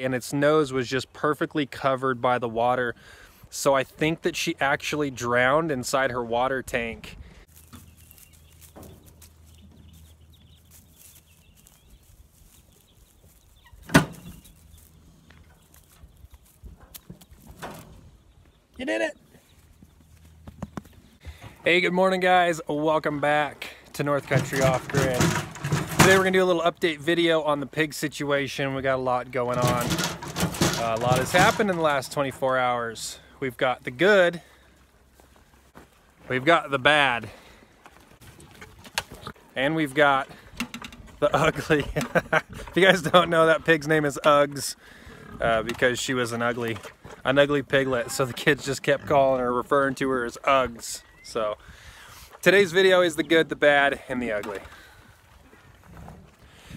and its nose was just perfectly covered by the water. So I think that she actually drowned inside her water tank. You did it! Hey, good morning guys. Welcome back to North Country Off Grid. Today we're gonna do a little update video on the pig situation. We got a lot going on. A lot has happened in the last 24 hours. We've got the good, we've got the bad, and we've got the ugly. If you guys don't know, that pig's name is Uggs because she was an ugly piglet, so the kids just kept calling her, referring to her as Uggs. So today's video is the good, the bad, and the ugly.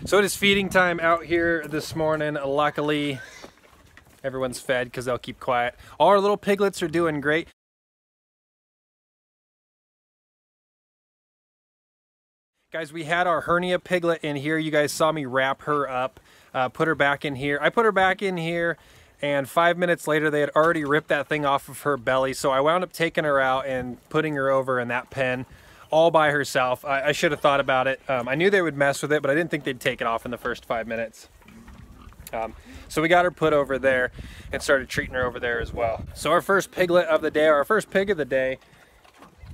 So it is feeding time out here this morning. Luckily, everyone's fed because they'll keep quiet. All our little piglets are doing great. Guys, we had our hernia piglet in here. You guys saw me wrap her up, put her back in here. I put her back in here, and 5 minutes later, they had already ripped that thing off of her belly. So I wound up taking her out and putting her over in that pen all by herself. I should have thought about it. I knew they would mess with it, but I didn't think they'd take it off in the first 5 minutes. So we got her put over there and started treating her over there as well. So our first piglet of the day, or our first pig of the day,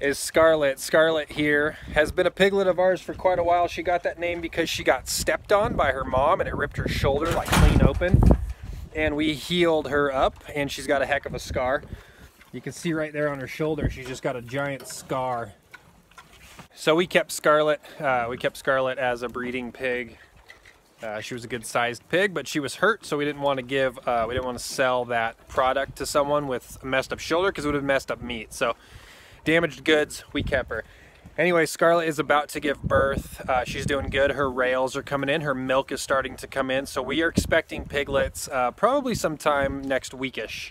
is Scarlet. Scarlet here has been a piglet of ours for quite a while. She got that name because she got stepped on by her mom and it ripped her shoulder like clean open. And we healed her up, and she's got a heck of a scar. You can see right there on her shoulder, she's just got a giant scar. So we kept Scarlet as a breeding pig. She was a good sized pig, but she was hurt, so we didn't want to sell that product to someone with a messed up shoulder because it would have messed up meat. So damaged goods, we kept her. Anyway, Scarlet is about to give birth. She's doing good. Her rails are coming in. Her milk is starting to come in. So we are expecting piglets probably sometime next weekish.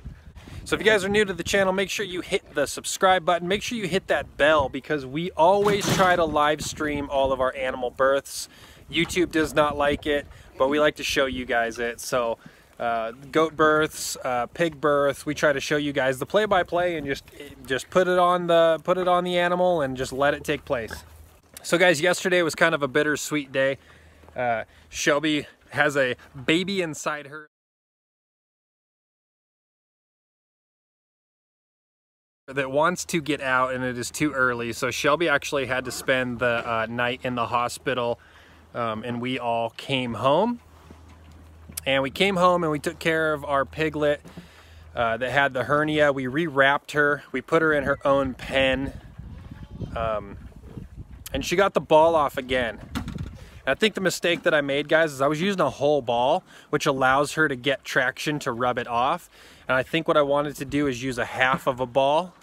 So if you guys are new to the channel, make sure you hit the subscribe button. Make sure you hit that bell because we always try to live stream all of our animal births. YouTube does not like it, but we like to show you guys it. So goat births, pig births, we try to show you guys the play-by-play and just put it on the animal and just let it take place. So guys, yesterday was kind of a bittersweet day. Shelby has a baby inside her that wants to get out, and it is too early. So Shelby actually had to spend the night in the hospital, and we all came home. And we came home and we took care of our piglet that had the hernia. We rewrapped her. We put her in her own pen. And she got the ball off again. And I think the mistake that I made, guys, is I was using a whole ball, which allows her to get traction to rub it off. And I think what I wanted to do is use a half of a ball.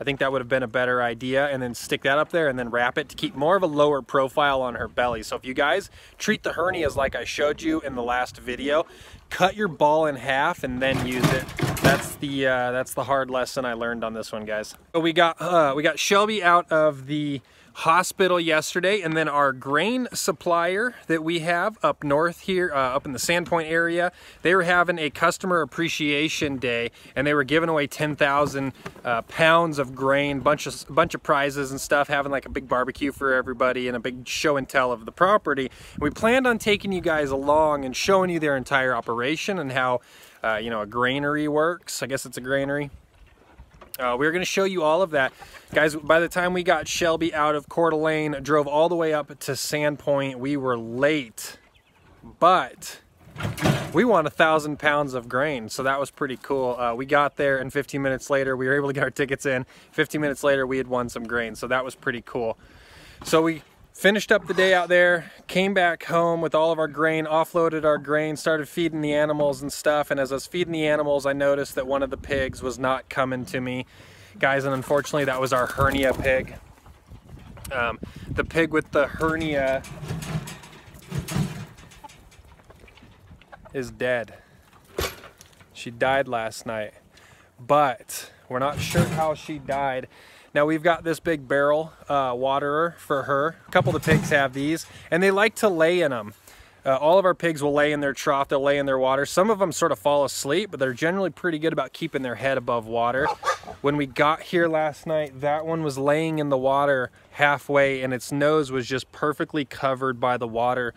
I think that would have been a better idea, and then stick that up there and then wrap it to keep more of a lower profile on her belly. So if you guys treat the hernias like I showed you in the last video, cut your ball in half and then use it. That's the hard lesson I learned on this one, guys. So we got Shelby out of the hospital yesterday, and then our grain supplier that we have up north here, up in the Sandpoint area, they were having a customer appreciation day, and they were giving away 10,000 pounds of grain, bunch of prizes and stuff, having like a big barbecue for everybody and a big show and tell of the property. And we planned on taking you guys along and showing you their entire operation and how you know, a granary works. I guess it's a granary. We're going to show you all of that. Guys, by the time we got Shelby out of Coeur d'Alene, drove all the way up to Sandpoint, we were late, but we won 1,000 pounds of grain, so that was pretty cool. We got there, and 15 minutes later, we were able to get our tickets in. 15 minutes later, we had won some grain, so that was pretty cool. So we finished up the day out there, came back home with all of our grain, offloaded our grain, started feeding the animals and stuff. And as I was feeding the animals, I noticed that one of the pigs was not coming to me, guys, and unfortunately that was our hernia pig. The pig with the hernia is dead. She died last night, but we're not sure how she died. Now we've got this big barrel waterer for her. A couple of the pigs have these, and they like to lay in them. All of our pigs will lay in their trough, they'll lay in their water. Some of them sort of fall asleep, but they're generally pretty good about keeping their head above water. When we got here last night, that one was laying in the water halfway and its nose was just perfectly covered by the water.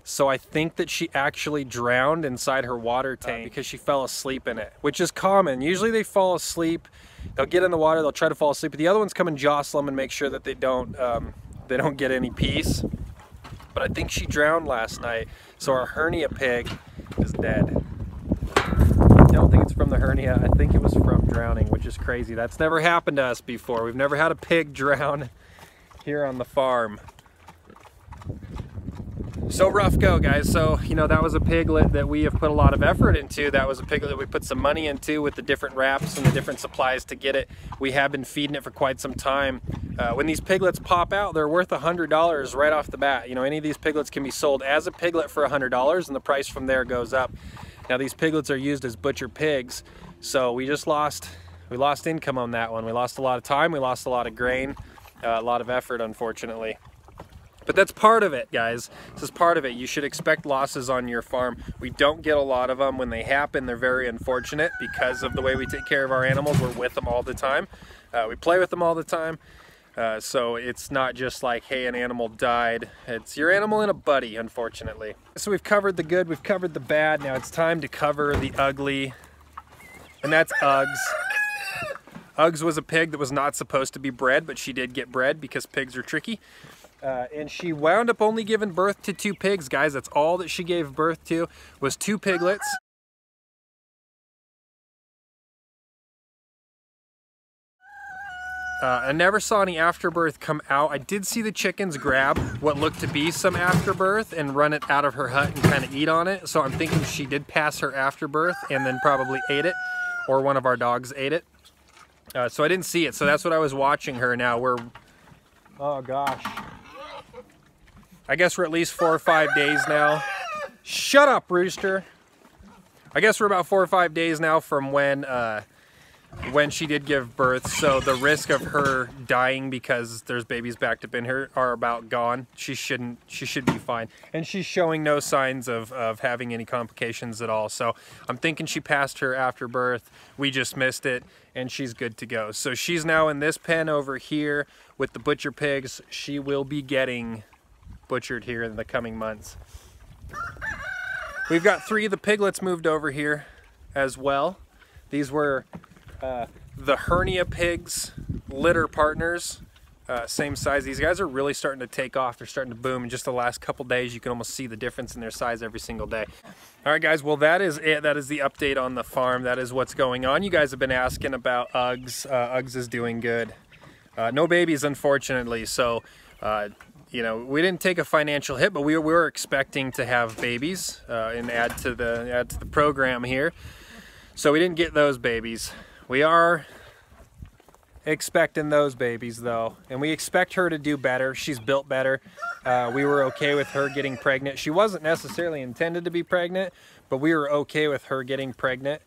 So I think that she actually drowned inside her water tank because she fell asleep in it, which is common. Usually they fall asleep, they'll get in the water, they'll try to fall asleep, but the other ones come and jostle them and make sure that they don't get any peace. But I think she drowned last night, so our hernia pig is dead. I don't think it's from the hernia, I think it was from drowning, which is crazy. That's never happened to us before. We've never had a pig drown here on the farm. So rough go, guys. So, you know, that was a piglet that we have put a lot of effort into. That was a piglet that we put some money into with the different wraps and the different supplies to get it. We have been feeding it for quite some time. When these piglets pop out, they're worth $100 right off the bat. You know, any of these piglets can be sold as a piglet for $100 and the price from there goes up. Now these piglets are used as butcher pigs, so we lost income on that one. We lost a lot of time, we lost a lot of grain, a lot of effort, unfortunately. But that's part of it, guys. This is part of it. You should expect losses on your farm. We don't get a lot of them. When they happen, they're very unfortunate because of the way we take care of our animals. We're with them all the time. We play with them all the time. So it's not just like, hey, an animal died. It's your animal and a buddy, unfortunately. So we've covered the good, we've covered the bad. Now it's time to cover the ugly, and that's Uggs. Uggs was a pig that was not supposed to be bred, but she did get bred because pigs are tricky. And she wound up only giving birth to 2 pigs, guys. That's all that she gave birth to, was 2 piglets. I never saw any afterbirth come out. I did see the chickens grab what looked to be some afterbirth and run it out of her hut and kind of eat on it. So I'm thinking she did pass her afterbirth and then probably ate it, or one of our dogs ate it. So I didn't see it. So that's what I was watching her. Now we're, oh gosh, I guess we're at least 4 or 5 days now. Shut up, rooster. I guess we're about 4 or 5 days now from when she did give birth, so the risk of her dying because there's babies backed up in her are about gone. She should be fine, and she's showing no signs of having any complications at all. So I'm thinking she passed her after birth, we just missed it, and she's good to go. So she's now in this pen over here with the butcher pigs. She will be getting butchered here in the coming months. We've got 3 of the piglets moved over here as well. These were the hernia pigs, litter partners, same size. These guys are really starting to take off. They're starting to boom. In just the last couple days, you can almost see the difference in their size every single day. All right, guys, well, that is it. That is the update on the farm. That is what's going on. You guys have been asking about Uggs. Uggs is doing good. No babies, unfortunately. So, you know, we didn't take a financial hit, but we were expecting to have babies and add to the program here. So we didn't get those babies. We are expecting those babies though, and we expect her to do better. She's built better. We were okay with her getting pregnant. She wasn't necessarily intended to be pregnant, but we were okay with her getting pregnant.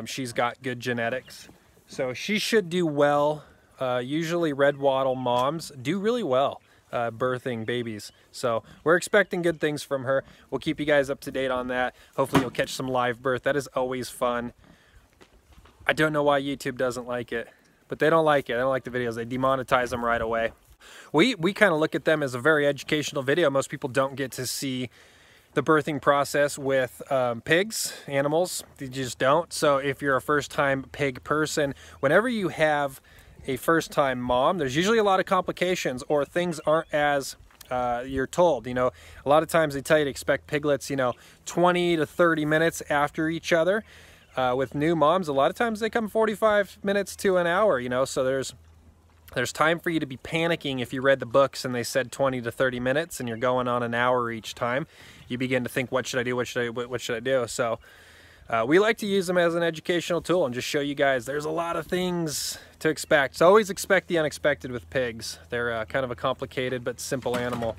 She's got good genetics, so she should do well. Usually red wattle moms do really well birthing babies, so we're expecting good things from her. We'll keep you guys up to date on that. Hopefully you'll catch some live birth. That is always fun. I don't know why YouTube doesn't like it, but they don't like it. They don't like the videos. They demonetize them right away. We kind of look at them as a very educational video. Most people don't get to see the birthing process with pigs, animals. They just don't. So if you're a first-time pig person, whenever you have a first-time mom, there's usually a lot of complications, or things aren't as you're told. You know, a lot of times they tell you to expect piglets, you know, 20 to 30 minutes after each other. With new moms, a lot of times they come 45 minutes to an hour, you know, so there's time for you to be panicking if you read the books and they said 20 to 30 minutes and you're going on an hour each time. You begin to think, what should I do? What should I do? So we like to use them as an educational tool and just show you guys there's a lot of things to expect. So always expect the unexpected with pigs. They're kind of a complicated but simple animal.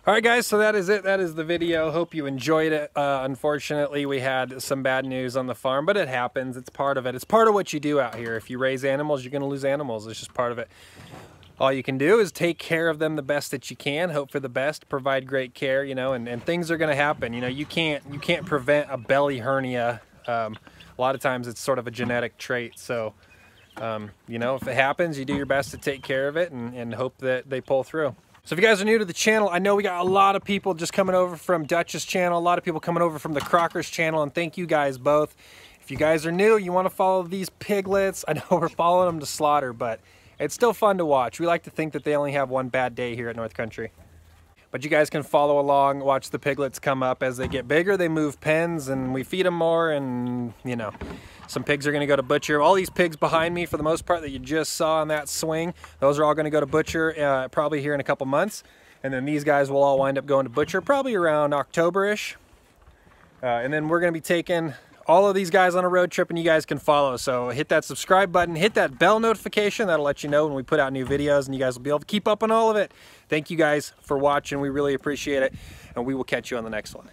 All right, guys, so that is it. That is the video. Hope you enjoyed it. Unfortunately, we had some bad news on the farm, but it happens. It's part of it. It's part of what you do out here. If you raise animals, you're going to lose animals. It's just part of it. all you can do is take care of them the best that you can, hope for the best, provide great care, you know, and things are going to happen. You know, you can't prevent a belly hernia. A lot of times it's sort of a genetic trait. So, you know, if it happens, you do your best to take care of it and hope that they pull through. So if you guys are new to the channel, I know we got a lot of people just coming over from Dutch's channel, a lot of people coming over from the Crocker's channel, and thank you guys both. If you guys are new, you want to follow these piglets, I know we're following them to slaughter, but it's still fun to watch. We like to think that they only have one bad day here at North Country. But you guys can follow along, watch the piglets come up. As they get bigger, they move pens and we feed them more, and you know, some pigs are gonna go to butcher. All these pigs behind me, for the most part, that you just saw on that swing, those are all gonna go to butcher probably here in a couple months. And then these guys will all wind up going to butcher probably around October-ish. And then we're gonna be taking all of these guys on a road trip, and you guys can follow. So hit that subscribe button, hit that bell notification. That'll let you know when we put out new videos, and you guys will be able to keep up on all of it. Thank you guys for watching. We really appreciate it, and we will catch you on the next one.